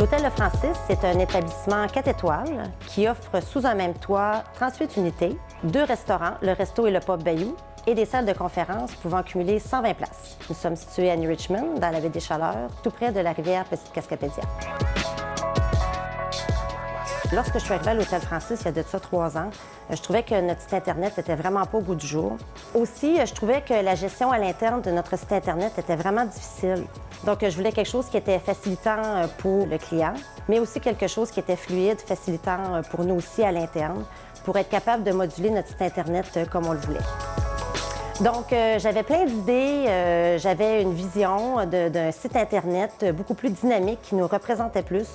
L'Hôtel Le Francis, c'est un établissement 4 étoiles qui offre sous un même toit 38 unités, 2 restaurants, le resto et le pub Bayou, et des salles de conférences pouvant cumuler 120 places. Nous sommes situés à New Richmond, dans la baie des Chaleurs, tout près de la rivière Petite-Cascapédia. Lorsque je suis arrivée à l'Hôtel Francis, il y a de ça 3 ans, je trouvais que notre site Internet était vraiment pas au goût du jour. Aussi, je trouvais que la gestion à l'interne de notre site Internet était vraiment difficile. Donc, je voulais quelque chose qui était facilitant pour le client, mais aussi quelque chose qui était fluide, facilitant pour nous aussi à l'interne, pour être capable de moduler notre site Internet comme on le voulait. Donc, j'avais plein d'idées, j'avais une vision d'un site Internet beaucoup plus dynamique qui nous représentait plus,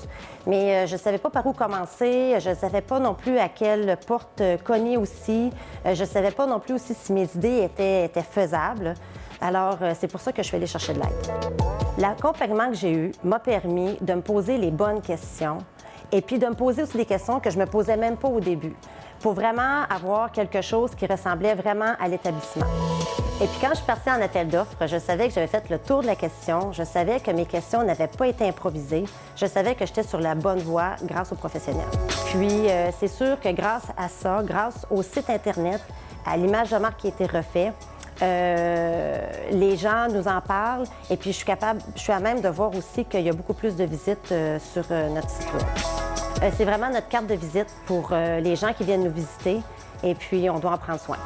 mais je ne savais pas par où commencer, je ne savais pas non plus à quelle porte cogner aussi, je ne savais pas non plus aussi si mes idées étaient faisables. Alors, c'est pour ça que je suis allée chercher de l'aide. L'accompagnement que j'ai eu m'a permis de me poser les bonnes questions et puis de me poser aussi des questions que je ne me posais même pas au début, pour vraiment avoir quelque chose qui ressemblait vraiment à l'établissement. Et puis quand je suis partie en appel d'offres, je savais que j'avais fait le tour de la question, je savais que mes questions n'avaient pas été improvisées, je savais que j'étais sur la bonne voie grâce aux professionnels. Puis c'est sûr que grâce à ça, grâce au site Internet, à l'image de marque qui a été refait, les gens nous en parlent et puis je suis à même de voir aussi qu'il y a beaucoup plus de visites sur notre site web. C'est vraiment notre carte de visite pour les gens qui viennent nous visiter et puis on doit en prendre soin.